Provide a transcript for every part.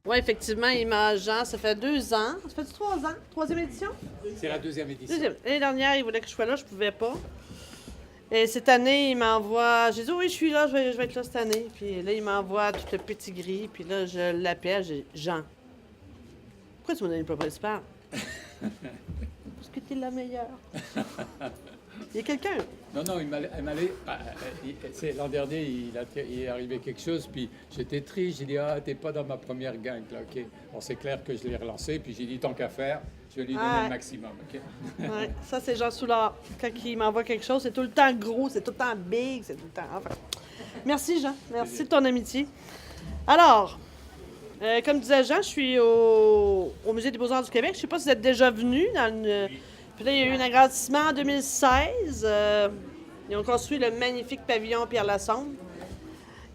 Oui, effectivement, Jean, ça fait 2 ans. Ça fait 3 ans? Troisième édition? C'est la deuxième édition. L'année dernière, il voulait que je sois là, je pouvais pas. Et cette année, il m'envoie. J'ai dit, oui, je suis là, je vais être là cette année. Puis là, il m'envoie tout le petit gris. Puis là, je l'appelle, j'ai Jean. Pourquoi tu m'as donné le plan principal? Parce que t'es la meilleure. Il y a quelqu'un. Non, il m'allait. L'an dernier, il est arrivé quelque chose, puis j'étais triste. J'ai dit, t'es pas dans ma première gang, là, OK. Bon, c'est clair que je l'ai relancé, puis j'ai dit, tant qu'à faire, je vais lui donner le maximum, OK. Ouais, ça, c'est Jean Soulard. Quand il m'envoie quelque chose, c'est tout le temps gros, c'est tout le temps big, c'est tout le temps. Enfin. Merci, Jean. Merci de ton amitié. Alors, comme disait Jean, je suis au Musée des Beaux-Arts du Québec. Je ne sais pas si vous êtes déjà venu dans une. Puis là, il y a eu un agrandissement en 2016. Ils ont construit le magnifique pavillon Pierre Lassonde,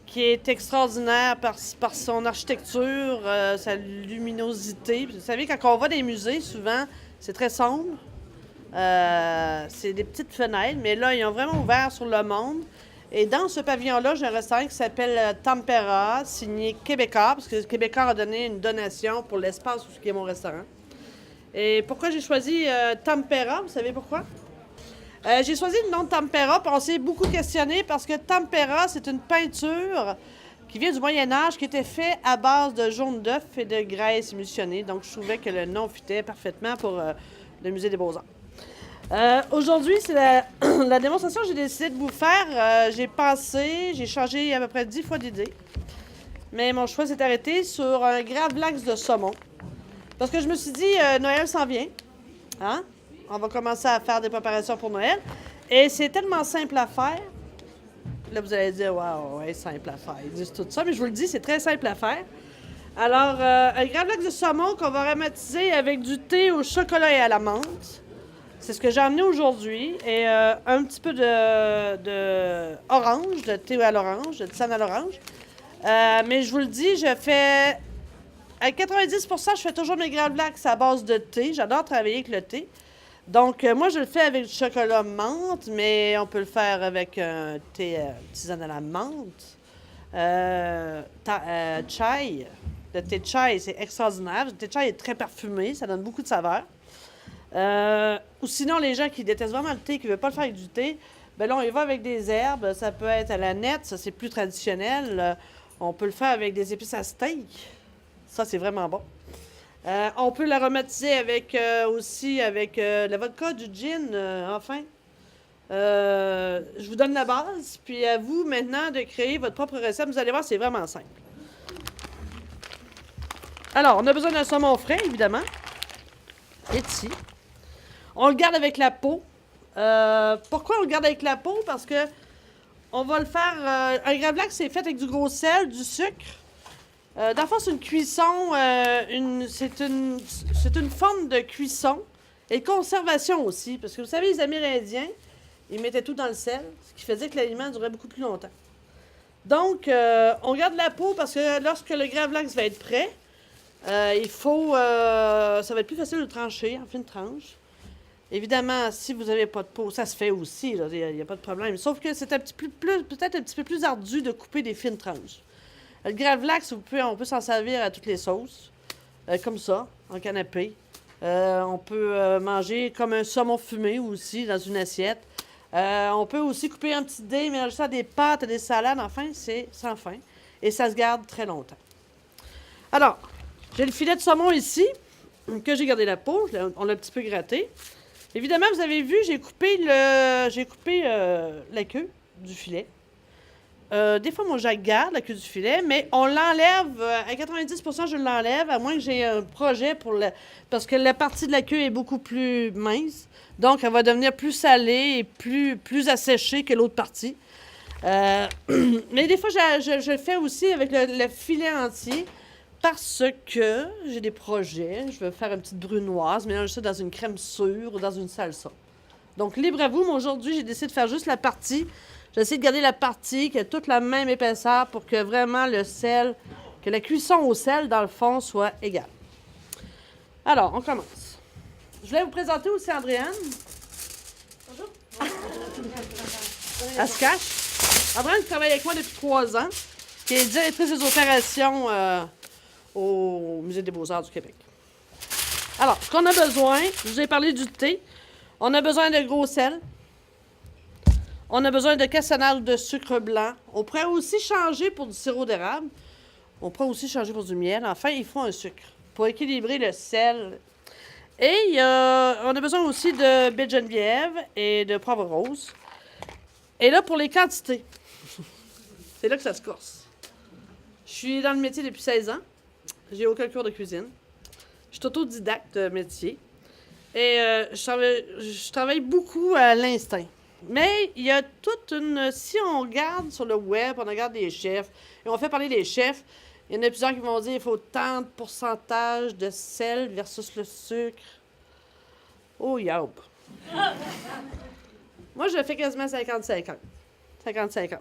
qui est extraordinaire par son architecture, sa luminosité. Vous savez, quand on va dans les musées, souvent, c'est très sombre. C'est des petites fenêtres, mais là, ils ont vraiment ouvert sur le monde. Et dans ce pavillon-là, j'ai un restaurant qui s'appelle Tempera, signé Québécois, parce que Québécois a donné une donation pour l'espace où est mon restaurant. Et pourquoi j'ai choisi Tempera, vous savez pourquoi? J'ai choisi le nom de Tempera, puis on s'est beaucoup questionné parce que Tempera, c'est une peinture qui vient du Moyen-Âge, qui était faite à base de jaune d'œuf et de graisse émulsionnée. Donc, je trouvais que le nom fitait parfaitement pour le Musée des Beaux-Arts. Aujourd'hui, c'est la démonstration que j'ai décidé de vous faire. J'ai changé à peu près 10 fois d'idée. Mais mon choix s'est arrêté sur un gravlax de saumon. Parce que je me suis dit, Noël s'en vient. Hein? On va commencer à faire des préparations pour Noël. Et c'est tellement simple à faire. Là, vous allez dire, waouh, ouais, simple à faire. Ils disent tout ça, mais je vous le dis, c'est très simple à faire. Alors, un gravlax de saumon qu'on va aromatiser avec du thé au chocolat et à la menthe. C'est ce que j'ai amené aujourd'hui. Et un petit peu de orange, de thé à l'orange, de tisane à l'orange. Mais je vous le dis, je fais... À 90%, je fais toujours mes gravlax à base de thé. J'adore travailler avec le thé. Donc, moi, je le fais avec du chocolat menthe, mais on peut le faire avec un thé tisane à la menthe. Chai. Le thé chai, c'est extraordinaire. Le thé chai est très parfumé. Ça donne beaucoup de saveur. Ou sinon, les gens qui détestent vraiment le thé, qui ne veulent pas le faire avec du thé, ben là, on y va avec des herbes. Ça peut être à la nette, ça, c'est plus traditionnel. On peut le faire avec des épices à steak. Ça, c'est vraiment bon. On peut l'aromatiser avec la vodka, du gin, enfin. Je vous donne la base, puis à vous maintenant de créer votre propre recette. Vous allez voir, c'est vraiment simple. Alors, on a besoin d'un saumon frais, évidemment. Et ici. On le garde avec la peau. Pourquoi on le garde avec la peau? Parce que on va le faire... un gravlax, c'est fait avec du gros sel, du sucre. Dans le fond, c'est une cuisson, c'est une forme de cuisson et de conservation aussi. Parce que vous savez, les Amérindiens, ils mettaient tout dans le sel, ce qui faisait que l'aliment durait beaucoup plus longtemps. Donc, on garde la peau parce que lorsque le gravlax va être prêt, ça va être plus facile de trancher en fines tranches. Évidemment, si vous n'avez pas de peau, ça se fait aussi, il n'y a pas de problème. Sauf que c'est peut-être un petit peu plus ardu de couper des fines tranches. Le gravlax, on peut s'en servir à toutes les sauces, comme ça, en canapé. On peut manger comme un saumon fumé aussi, dans une assiette. On peut aussi couper en petits dés, mélanger ça à des pâtes, à des salades. Enfin, c'est sans fin. Et ça se garde très longtemps. Alors, j'ai le filet de saumon ici, que j'ai gardé la peau. On l'a un petit peu gratté. Évidemment, vous avez vu, j'ai coupé la queue du filet. Des fois, moi, je garde la queue du filet, mais on l'enlève. À 90%, je l'enlève, à moins que j'ai un projet parce que la partie de la queue est beaucoup plus mince. Donc, elle va devenir plus salée et plus asséchée que l'autre partie. Mais des fois, je le fais aussi avec le filet entier parce que j'ai des projets. Je veux faire une petite brunoise, mélanger ça dans une crème sûre ou dans une salsa. Donc, libre à vous, mais aujourd'hui, j'ai décidé de faire juste la partie. J'essaie de garder la partie qui a toute la même épaisseur pour que vraiment que la cuisson au sel, dans le fond, soit égale. Alors, on commence. Je voulais vous présenter aussi Andréane. Bonjour. Elle se cache. Andréane travaille avec moi depuis 3 ans, qui est directrice des opérations au Musée des Beaux-Arts du Québec. Alors, ce qu'on a besoin, je vous ai parlé du thé. On a besoin de gros sel. On a besoin de cassonade ou de sucre blanc. On pourrait aussi changer pour du sirop d'érable. On pourrait aussi changer pour du miel. Enfin, il faut un sucre pour équilibrer le sel. Et on a besoin aussi de baie de Geneviève et de poivre rose. Et là, pour les quantités, c'est là que ça se corse. Je suis dans le métier depuis 16 ans. J'ai aucun cours de cuisine. Je suis autodidacte métier. Et je travaille beaucoup à l'instinct. Mais il y a toute une... Si on regarde sur le web, on regarde les chefs, et on fait parler des chefs, il y en a plusieurs qui vont dire qu'il faut tant de pourcentage de sel versus le sucre. Oh, yaub! Moi, je fais quasiment 50-50. 50-50.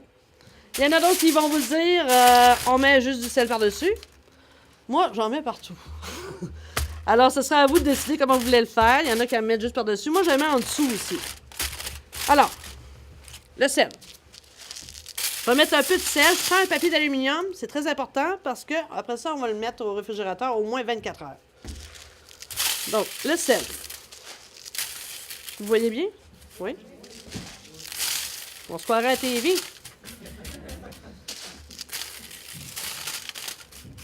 Il y en a d'autres qui vont vous dire on met juste du sel par-dessus. Moi, j'en mets partout. Alors, ce sera à vous de décider comment vous voulez le faire. Il y en a qui en mettent juste par-dessus. Moi, je le mets en dessous aussi. Alors, le sel. Je vais mettre un peu de sel. Je prends un papier d'aluminium. C'est très important parce que après ça, on va le mettre au réfrigérateur au moins 24 heures. Donc, le sel. Vous voyez bien? Oui. On se croirait à TV.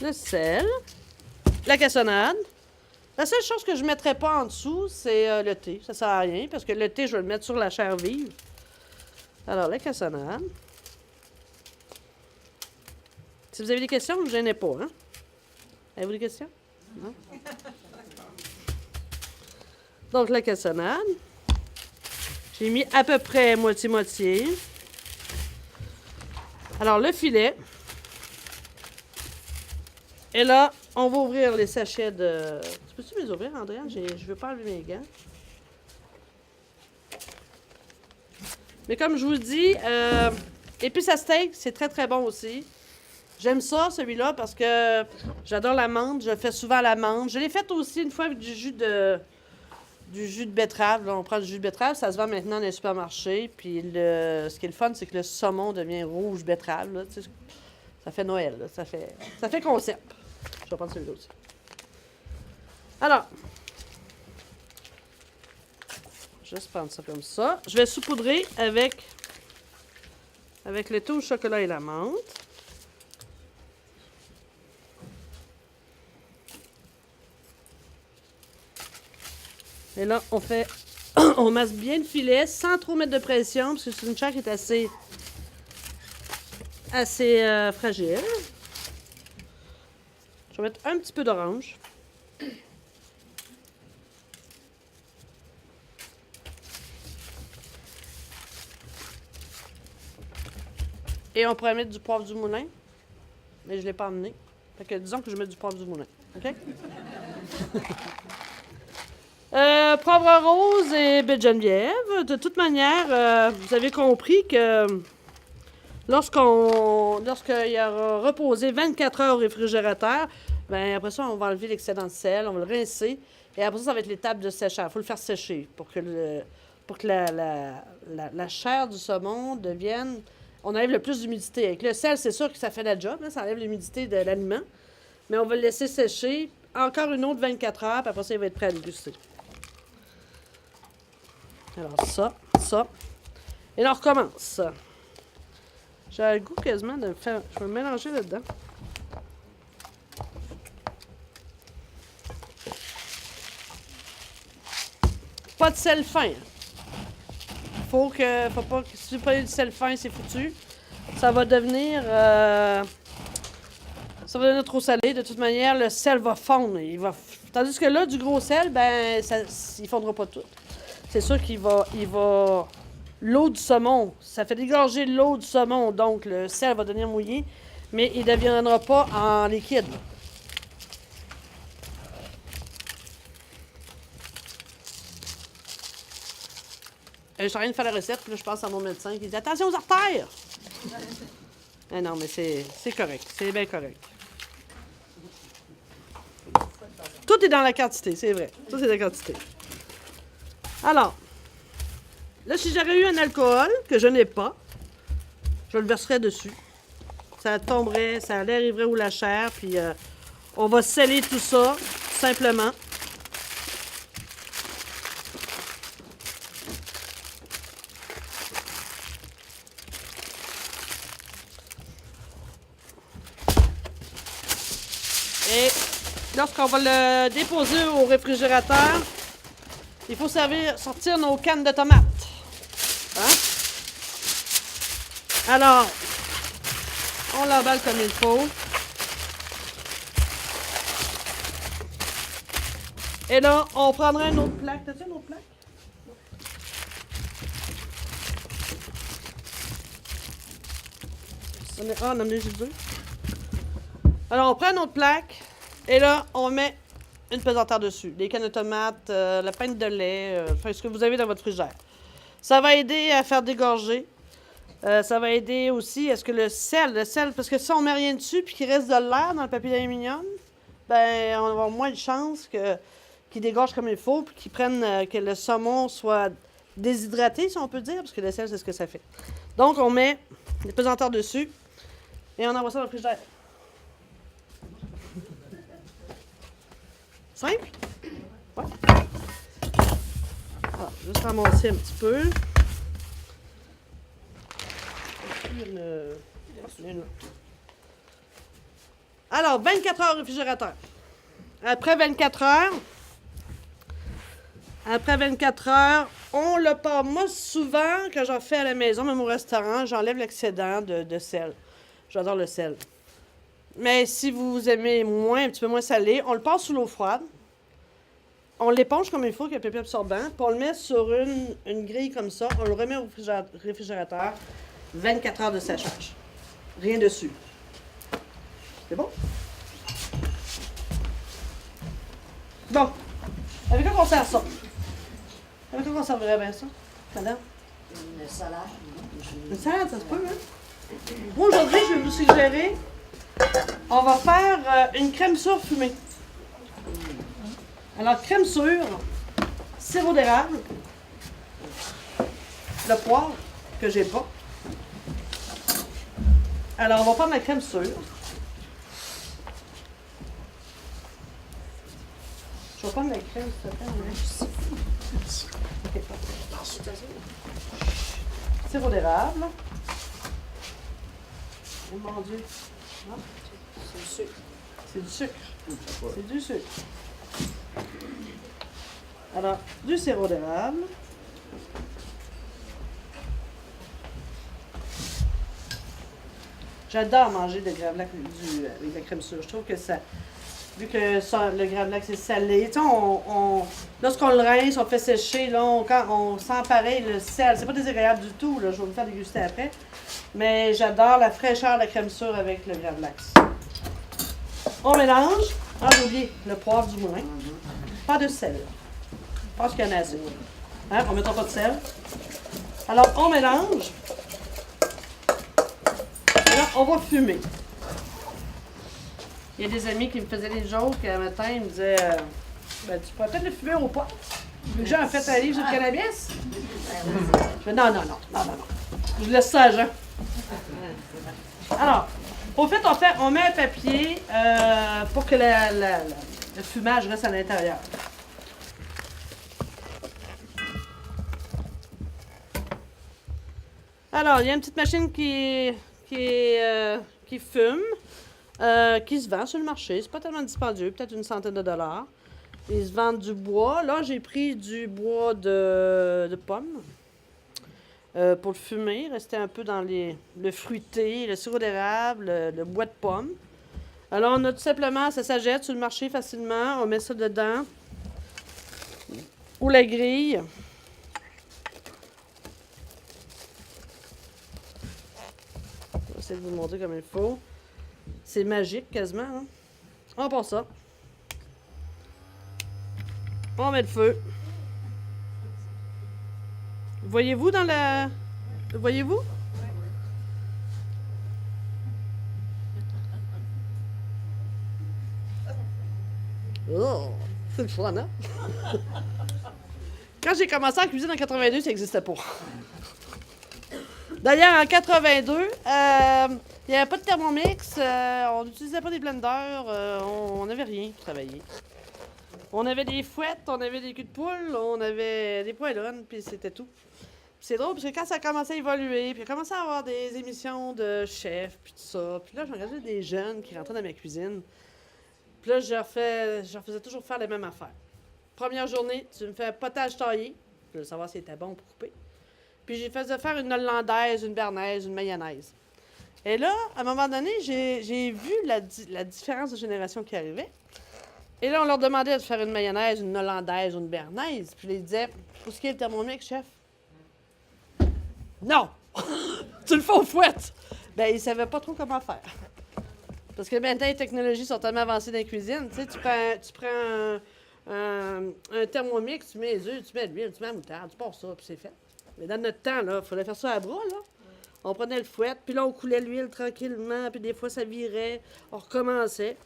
Le sel. La cassonade. La seule chose que je ne mettrais pas en dessous, c'est le thé. Ça ne sert à rien, parce que le thé, je vais le mettre sur la chair vive. Alors, la cassonade. Si vous avez des questions, ne vous gênez pas, hein? Avez-vous des questions? Non? Donc, la cassonade. J'ai mis à peu près moitié-moitié. Alors, le filet. Et là, on va ouvrir les sachets de... Tu peux-tu les ouvrir, Andréane? Je ne veux pas enlever mes gants. Mais comme je vous dis, épices à steak, c'est très, très bon aussi. J'aime ça, celui-là, parce que j'adore la menthe. Je le fais souvent à la menthe. Je l'ai fait aussi une fois avec du jus de betterave. Là, on prend du jus de betterave. Ça se vend maintenant dans les supermarchés. Puis ce qui est le fun, c'est que le saumon devient rouge betterave. Là, tu sais, ça fait Noël. Là. Ça fait concept. Je vais prendre celui-là aussi. Alors, juste prendre ça comme ça. Je vais saupoudrer avec le thé au chocolat et la menthe. Et là, on masse bien le filet sans trop mettre de pression parce que c'est une chair qui est assez fragile. Je vais mettre un petit peu d'orange. Et on pourrait mettre du poivre du moulin. Mais je ne l'ai pas amené. Fait que disons que je mets du poivre du moulin. OK? Poivre rose et baie de Geneviève. De toute manière, vous avez compris que lorsqu'il aura reposé 24 heures au réfrigérateur, ben après ça, on va enlever l'excédent de sel, on va le rincer. Et après ça va être l'étape de séchage. Il faut le faire sécher pour que la chair du saumon devienne... On enlève le plus d'humidité. Avec le sel, c'est sûr que ça fait la job. Hein, ça enlève l'humidité de l'aliment. Mais on va le laisser sécher encore une autre 24 heures, puis après ça, il va être prêt à déguster. Alors ça. Et là, on recommence. J'ai le goût quasiment de faire... Je vais me mélanger là-dedans. Pas de sel fin. Faut pas que si vous prenez du sel fin, c'est foutu. Ça va devenir trop salé. De toute manière, le sel va fondre. Tandis que là, du gros sel, ben, il fondra pas tout. C'est sûr qu'il va... L'eau du saumon, ça fait dégorger l'eau du saumon, donc le sel va devenir mouillé, mais il ne deviendra pas en liquide. Je suis en train de faire la recette, puis là, je pense à mon médecin qui dit « Attention aux artères! » Non, mais c'est correct. C'est bien correct. Tout est dans la quantité, c'est vrai. Tout est dans la quantité. Alors, là, si j'aurais eu un alcool, que je n'ai pas, je le verserais dessus. Ça tomberait, ça arriverait où la chair, puis On va sceller tout ça, tout simplement. Et lorsqu'on va le déposer au réfrigérateur, il faut sortir nos cannes de tomates. Hein? Alors, on l'emballe comme il faut. Et là, on prendra une autre plaque. T'as-tu une autre plaque? On en a juste deux. Alors, on prend une autre plaque. Et là, on met une pesanteur dessus. Les cannes de tomates, la pinte de lait, enfin, ce que vous avez dans votre frigidaire. Ça va aider à faire dégorger. Ça va aider aussi à ce que le sel, parce que si on met rien dessus puis qu'il reste de l'air dans le papier d'aluminium, ben on va avoir moins de chances qu'il dégorge comme il faut puis qu'il prenne, que le saumon soit déshydraté, si on peut dire, parce que le sel, c'est ce que ça fait. Donc, on met les pesanteurs dessus et on envoie ça dans le frigidaire. Simple? Ouais. Ah, juste ramasser un petit peu. Alors, 24 heures au réfrigérateur. Après 24 heures, on le part. Moi, souvent, quand j'en fais à la maison, même au restaurant, j'enlève l'excédent de sel. J'adore le sel. Mais si vous aimez un petit peu moins salé, on le passe sous l'eau froide. On l'éponge comme il faut, avec un papier absorbant, puis on le met sur une grille comme ça. On le remet au réfrigérateur. 24 heures de séchage. Rien dessus. C'est bon? Bon. Avec quoi on sert ça? Avec quoi on servirait bien ça, madame? Une salade. Une salade, ça se peut, hein? Moi, aujourd'hui, je vais vous suggérer, on va faire une crème sûre fumée. Alors, crème sûre, sirop d'érable, le poivre, que j'ai pas. Alors, on va prendre la crème sûre. Je vais prendre la crème, s'il te plaît. Ok, parfait. Sirop d'érable. Oh mon Dieu. Non? C'est du sucre. C'est du sucre. C'est du sucre. Alors, du sirop d'érable. J'adore manger le gravlac avec la crème sûre. Je trouve que ça, vu que ça, le gravlac c'est salé, tu sais, lorsqu'on le rince, on fait sécher, là, quand on sent pareil le sel. C'est pas désagréable du tout, là, je vais vous faire déguster après. Mais j'adore la fraîcheur de la crème sûre avec le gravlac. On mélange. Ah, j'ai oublié le poivre du moulin. Pas de sel. Je pense qu'il y en a assez. Hein? On ne mettra pas de sel. Alors, on mélange. Et là, on va fumer. Il y a des amis qui me faisaient des jokes un matin. Ils me disaient ben, tu pourrais peut-être le fumer au pot. J'ai déjà fait un livre sur le cannabis. Je fais non. Je laisse ça à Jean. Alors, au fait, on met un papier pour que le fumage reste à l'intérieur. Alors, il y a une petite machine qui fume, qui se vend sur le marché. C'est pas tellement dispendieux, peut-être une centaine de dollars. Ils se vendent du bois. Là, j'ai pris du bois de pomme pour le fumer. Rester un peu dans le fruité, le sirop d'érable, le bois de pomme. Alors, on a tout simplement, ça s'achète sur le marché facilement. On met ça dedans. Ou la grille. Je vais essayer de vous montrer comme il faut. C'est magique quasiment. Hein? On passe ça. On met le feu. Voyez-vous dans la... Voyez-vous? Oh, c'est le fun, hein? Quand j'ai commencé à cuisiner en 82, ça n'existait pas. D'ailleurs, en 82, Il n'y avait pas de Thermomix, on n'utilisait pas des blenders, on n'avait rien pour travailler. On avait des fouettes, on avait des culs de poule, on avait des poêlons, puis c'était tout. C'est drôle, parce que quand ça a commencé à évoluer, puis il a commencé à avoir des émissions de chefs, puis tout ça, puis là, j'ai regardé des jeunes qui rentraient dans ma cuisine. Puis là, je leur faisais toujours faire les mêmes affaires. Première journée, tu me fais un potage taillé. Je veux savoir si c'était bon pour couper. Puis j'ai faisais faire une hollandaise, une bernaise, une mayonnaise. Et là, à un moment donné, j'ai vu la différence de génération qui arrivait. Et là, on leur demandait de faire une mayonnaise, une hollandaise, une bernaise. Puis ils disaient, où est-ce qu'il y a le Thermomix, chef? Non! Tu le fais aux fouettes! Ben, ils ne savaient pas trop comment faire. Parce que maintenant, les technologies sont tellement avancées dans la cuisine. Tu sais, tu prends un Thermomix, tu mets les œufs, tu mets l'huile, tu mets la moutarde, tu passes ça, puis c'est fait. Mais dans notre temps, là, il fallait faire ça à bras, là. On prenait le fouet, puis là, on coulait l'huile tranquillement, puis des fois, ça virait, on recommençait.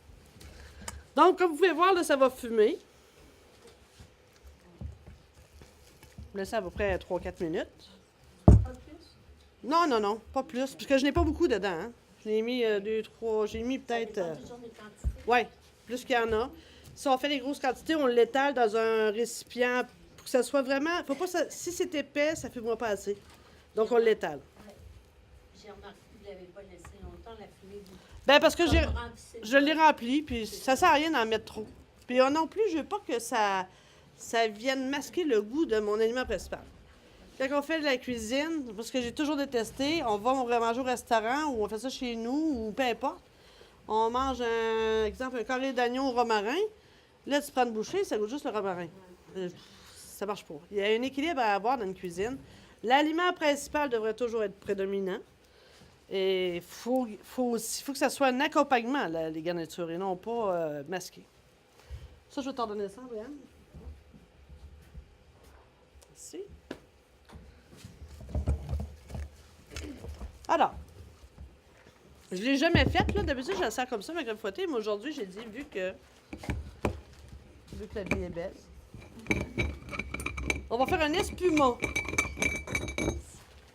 Donc, comme vous pouvez voir, là, ça va fumer. Là, ça à peu près 3-4 minutes. Pas plus? Non, non, non, pas plus, parce que je n'ai pas beaucoup dedans, hein. Je l'ai mis 2, 3, j'ai mis peut-être... Ça dépend toujours des quantités. Oui, plus qu'il y en a. Si on fait des grosses quantités, on l'étale dans un récipient pour que ça soit vraiment... Faut pas si c'est épais, ça ne fait pas assez. Donc, on l'étale. Ouais. J'ai remarqué que vous ne l'avez pas laissé longtemps, la fumée. Ben parce que Comme remplissez le je l'ai rempli, puis ça sert à rien d'en mettre trop. Puis non plus, je veux pas que ça vienne masquer le goût de mon aliment principal. Quand on fait de la cuisine, parce que j'ai toujours détesté, on va manger au restaurant ou on fait ça chez nous ou peu importe. On mange, un carré d'agneau au romarin. Là, tu prends une bouchée, ça goûte juste le romarin. Ça marche pas. Il y a un équilibre à avoir dans une cuisine. L'aliment principal devrait toujours être prédominant. Et il faut que ça soit un accompagnement, les garnitures, et non pas masqué. Ça, je vais t'en donner ça, Brianne. Ici. Alors, je ne l'ai jamais faite, là. D'habitude, je la sers comme ça, ma crème fouettée. Mais aujourd'hui, j'ai dit, vu que la vie est belle, on va faire un espumant.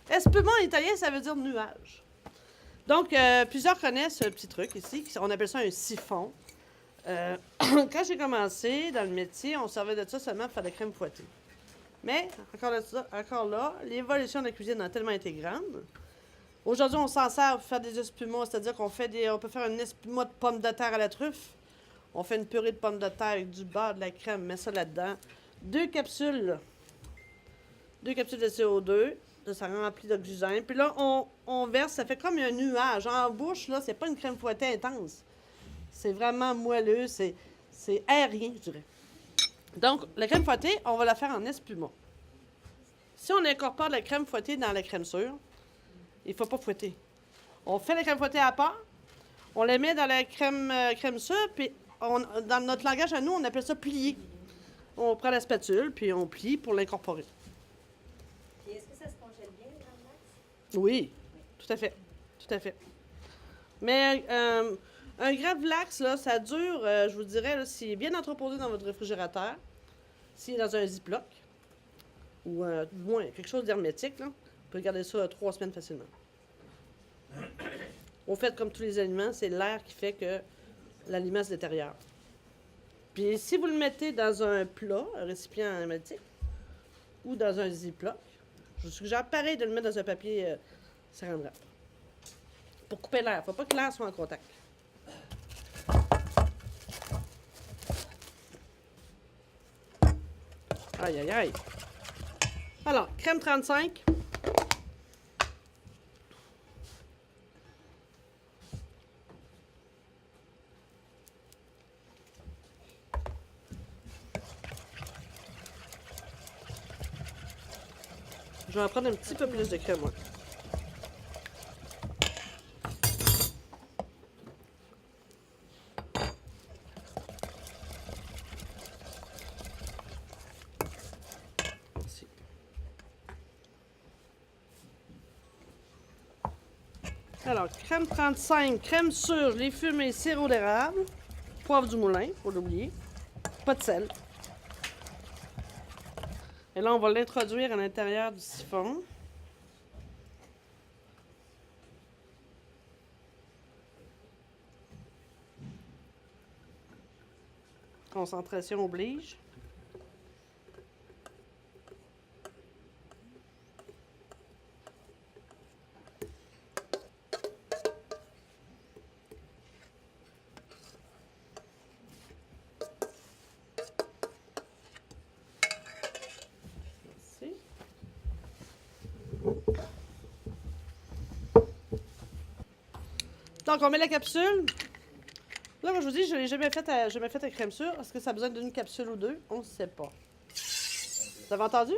Espumant en italien, ça veut dire nuage. Donc, plusieurs connaissent ce petit truc ici. On appelle ça un siphon. Quand j'ai commencé dans le métier, on servait de ça seulement pour faire de la crème fouettée. Mais, encore là, l'évolution de la cuisine a tellement été grande. Aujourd'hui, on s'en sert pour faire des espumants, c'est-à-dire qu'on peut faire un espumant de pommes de terre à la truffe. On fait une purée de pommes de terre avec du beurre, de la crème, met ça là-dedans. 2 capsules de CO2. Ça remplit d'oxygène. Puis là, on verse, ça fait comme un nuage. En bouche, là, c'est pas une crème fouettée intense. C'est vraiment moelleux, c'est aérien, je dirais. Donc, la crème fouettée, on va la faire en espumant. Si on incorpore de la crème fouettée dans la crème sûre, il ne faut pas fouetter. On fait la crème fouettée à part, on la met dans la crème sûre, puis dans notre langage à nous, on appelle ça plier. On prend la spatule, puis on plie pour l'incorporer. Puis est-ce que ça se congèle bien, les grands max? Oui, tout à fait. Tout à fait. Mais un Gravlax, là, ça dure, je vous dirais, là, s'il est bien entreposé dans votre réfrigérateur, s'il est dans un Ziploc, ou du moins quelque chose d'hermétique, là, vous pouvez garder ça 3 semaines facilement. Au fait, comme tous les aliments, c'est l'air qui fait que l'aliment se détériore. Puis si vous le mettez dans un plat, un récipient hermétique, ou dans un Ziploc, je vous suggère pareil de le mettre dans un papier saran wrap. Pour couper l'air. Il ne faut pas que l'air soit en contact. Aïe, aïe, aïe. Alors, crème 35. Je vais en prendre un petit peu plus de crème, moi. Ici. Alors, crème 35, crème sûre, je l'ai fumée, sirop d'érable, poivre du moulin, faut l'oublier, pas de sel. Et là, on va l'introduire à l'intérieur du siphon. Concentration oblige. Merci. Donc, on met la capsule. Là, comme je vous dis, je ne l'ai jamais fait à crème sûre. Est-ce que ça a besoin d'une capsule ou deux? On ne sait pas. Vous avez entendu?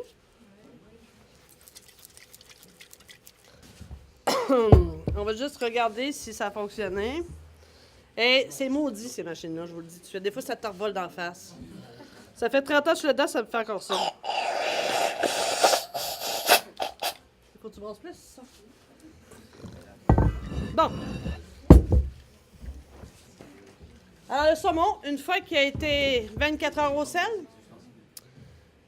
On va juste regarder si ça a fonctionné. Et c'est maudit, ces machines-là, je vous le dis tout de suite. Des fois, ça te revole d'en face. Ça fait 30 ans que je suis là-dedans, ça me fait encore ça. Faut que tu brasses plus, ça. Bon. Alors, le saumon, une fois qu'il a été 24 heures au sel,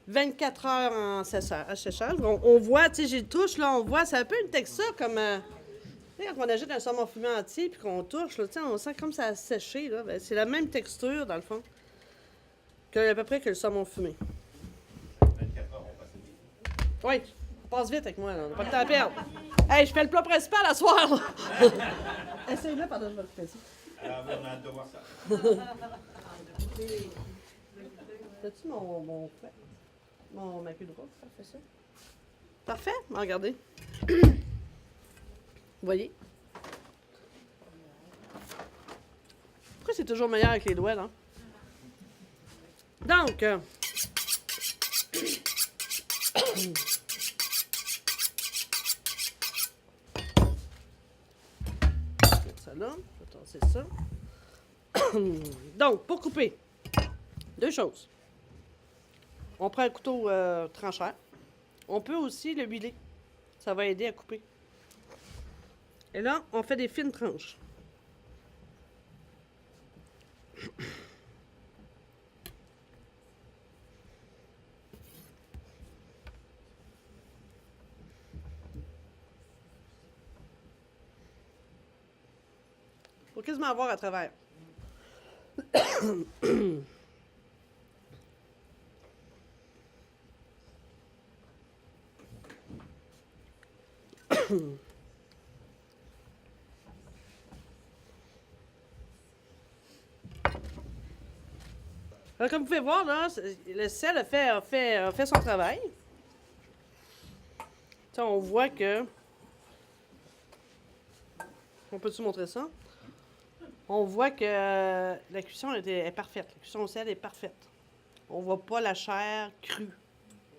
24 heures en séchage, on voit, tu sais, j'ai le touche, là, on voit, c'est un peu une texture comme... tu sais, quand on achète un saumon fumé entier puis qu'on touche, là, tu sais, on sent comme ça a séché, là. Ben, c'est la même texture, dans le fond, à peu près que le saumon fumé. 24 heures, on passe vite. Oui, passe vite avec moi, là, on n'a pas le temps à perdre. Hey, je fais le plat principal à soir, là. Essaye-le pendant que je vais te faire ça. Alors, on a hâte de voir ça. T'as-tu ma queue de rose, ça fait ça? Parfait, regardez. Vous voyez? Pourquoi c'est toujours meilleur avec les doigts, là? Donc, ça là, je vais tasser ça. Donc, pour couper, deux choses. On prend un couteau trancheur. On peut aussi le huiler. Ça va aider à couper. Et là, on fait des fines tranches. Faut quasiment voir à travers. Alors, comme vous pouvez voir, là, le sel a fait son travail. T'sais, on voit que... On peut-tu montrer ça? On voit que la cuisson est parfaite. La cuisson au sel est parfaite. On voit pas la chair crue.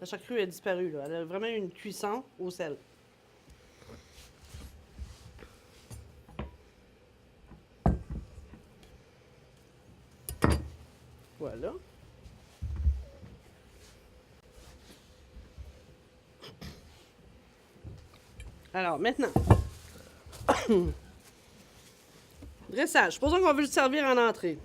La chair crue a disparu, là. Elle a vraiment une cuisson au sel. Voilà. Alors, maintenant. Dressage. Supposons qu'on veut le servir en entrée.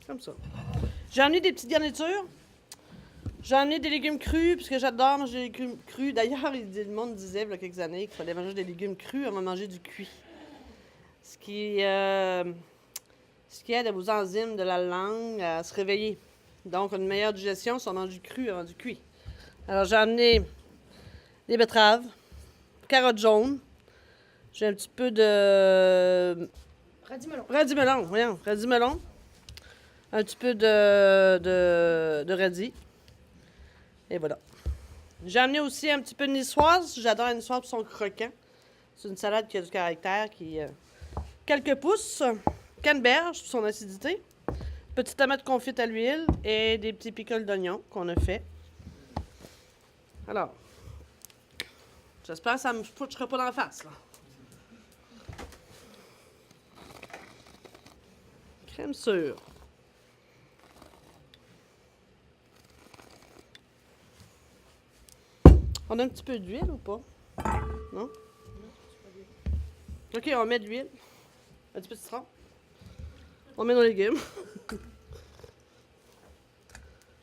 Comme ça. J'ai amené des petites garnitures. J'ai amené des légumes crus, puisque j'adore manger des légumes crus. D'ailleurs, le monde disait, il y a quelques années, qu'il fallait manger des légumes crus avant de manger du cuit. Ce qui aide à vos enzymes de la langue à se réveiller. Donc, une meilleure digestion si on mange du cru avant du cuit. Alors, j'ai amené des betteraves, carottes jaunes. J'ai un petit peu de... Radis melon. Un petit peu de radis. Et voilà. J'ai amené aussi un petit peu de niçoise. J'adore la niçoise pour son croquant. C'est une salade qui a du caractère, qui... quelques pousses. Canneberge pour son acidité. Petite tomate confite à l'huile et des petits pickles d'oignon qu'on a fait. Alors, j'espère que ça ne me foutra pas dans la face, là. Crème sûre. On a un petit peu d'huile ou pas? Non? OK, on met de l'huile. Un petit peu de citron. On met nos légumes.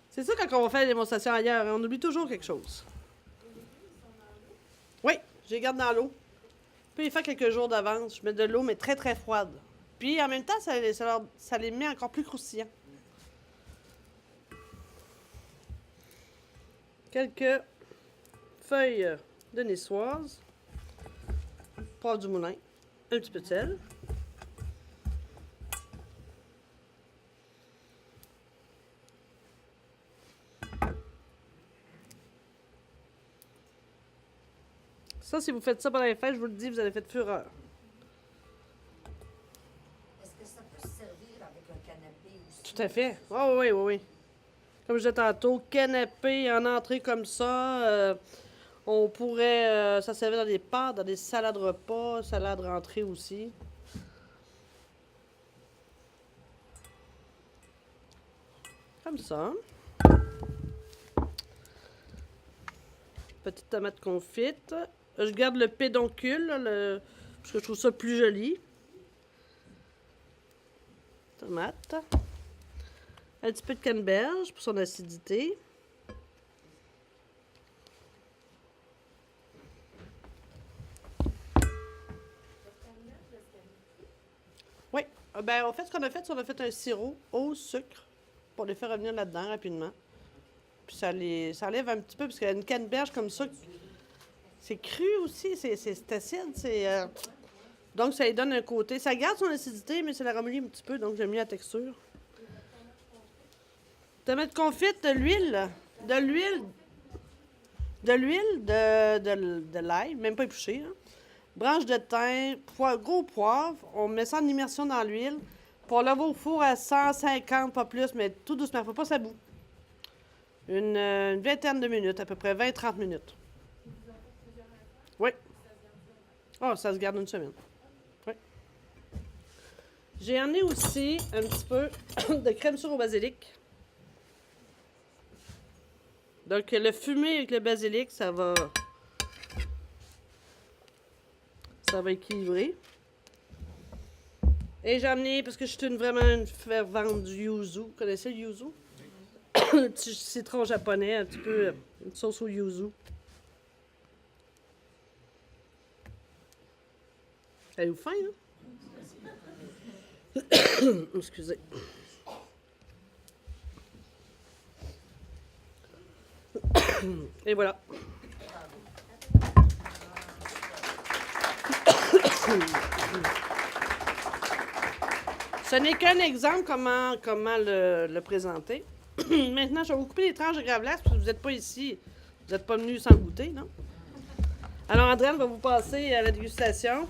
C'est ça quand on va faire la démonstration ailleurs. On oublie toujours quelque chose. Je les garde dans l'eau. Je peux les faire quelques jours d'avance. Je mets de l'eau, mais très, très froide. Puis, en même temps, ça les met encore plus croustillants. Quelques feuilles de niçoise. Poivre du moulin. Un petit peu de sel. Ça, si vous faites ça pendant les fêtes, je vous le dis, vous allez faire fureur. Est-ce que ça peut se servir avec un canapé aussi? Tout à fait. Oh, oui, oui, oui. Comme je disais tantôt, canapé en entrée comme ça. On pourrait... ça servait dans des pâtes, dans des salades repas, salades rentrées aussi. Comme ça. Petite tomate confite. Je garde le pédoncule, là, parce que je trouve ça plus joli. Tomate. Un petit peu de canneberge pour son acidité. Oui. Ben, en fait, ce qu'on a fait, c'est qu'on a fait un sirop au sucre pour les faire revenir là-dedans rapidement. Puis ça enlève un petit peu, parce qu'une canneberge comme ça, c'est cru aussi, c'est acide. Donc, ça lui donne un côté. Ça garde son acidité, mais ça la ramollit un petit peu, donc j'aime mieux la texture. Tomate confite, de l'huile, de l'ail, même pas épluché, là. Branche de thym, gros poivre, on met ça en immersion dans l'huile. Pour l'avoir au four à 150, pas plus, mais tout doucement, faut pas ça bout. Une vingtaine de minutes, à peu près 20-30 minutes. Oui. Oh, ça se garde une semaine. Oui. J'ai emmené aussi un petit peu de crème sûre au basilic. Donc, le fumé avec le basilic, ça va équilibrer. Et j'ai emmené, parce que je suis vraiment une fervente du yuzu. Vous connaissez le yuzu? Un petit citron japonais, un petit peu, une sauce au yuzu. Elle est au fin, hein? Excusez. Et voilà. Ce n'est qu'un exemple comment le présenter. Maintenant, je vais vous couper les tranches de gravlax parce que vous n'êtes pas ici. Vous n'êtes pas venu sans goûter, non? Alors, Andréane va vous passer à la dégustation.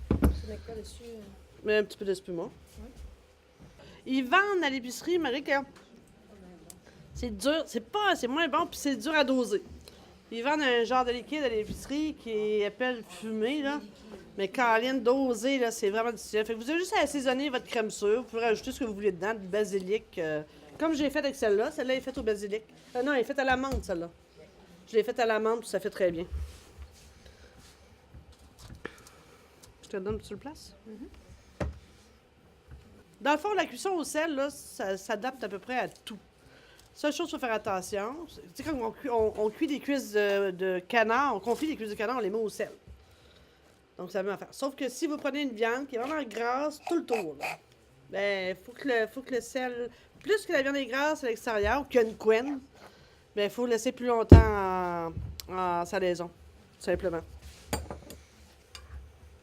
Tu mets quoi dessus? Mais un petit peu d'espumant. Ils vendent à l'épicerie, Marie, que c'est dur, c'est moins bon, puis c'est dur à doser. Ils vendent un genre de liquide à l'épicerie qui appelle fumé, là. Mais Caroline, dosé, là, c'est vraiment difficile. Fait que vous avez juste à assaisonner votre crème sûre. Vous pouvez rajouter ce que vous voulez dedans, du basilic. Comme j'ai fait avec celle-là. Celle-là est faite au basilic. Non, elle est faite à l'amande, celle-là. Je l'ai faite à l'amande, puis ça fait très bien. Je te donne sur place? Dans le fond, la cuisson au sel, là, ça s'adapte à peu près à tout. Seule chose, il faut faire attention. Tu sais, quand on cuit des cuisses de canard, on confie des cuisses de canard, on les met au sel. Donc, ça va bien faire. Sauf que si vous prenez une viande qui est vraiment grasse tout le tour, là, ben, faut que le sel... Plus que la viande est grasse à l'extérieur, ou qu'il y a une couenne, ben, il faut laisser plus longtemps en salaison, tout simplement.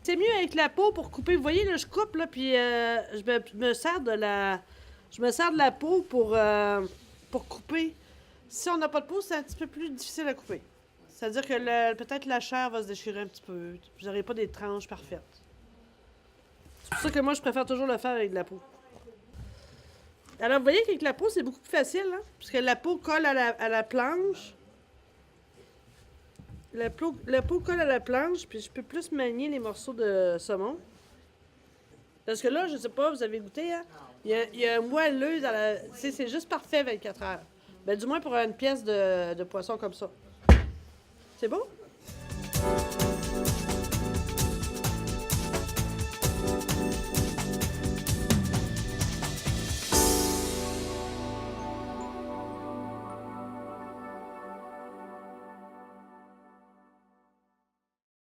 C'est mieux avec la peau pour couper. Vous voyez, là, je coupe, là, puis je me sers de la peau pour couper. Si on n'a pas de peau, c'est un petit peu plus difficile à couper. C'est-à-dire que peut-être la chair va se déchirer un petit peu. Vous n'aurez pas des tranches parfaites. C'est pour ça que moi, je préfère toujours le faire avec de la peau. Alors, vous voyez qu'avec la peau, c'est beaucoup plus facile, hein? Parce que la peau colle à la planche. La peau colle à la planche, puis je peux plus manier les morceaux de saumon. Parce que là, je sais pas, vous avez goûté, hein? Il y a un moelleux dans la... C'est juste parfait 24 heures. Ben, du moins pour une pièce de poisson comme ça. C'est beau?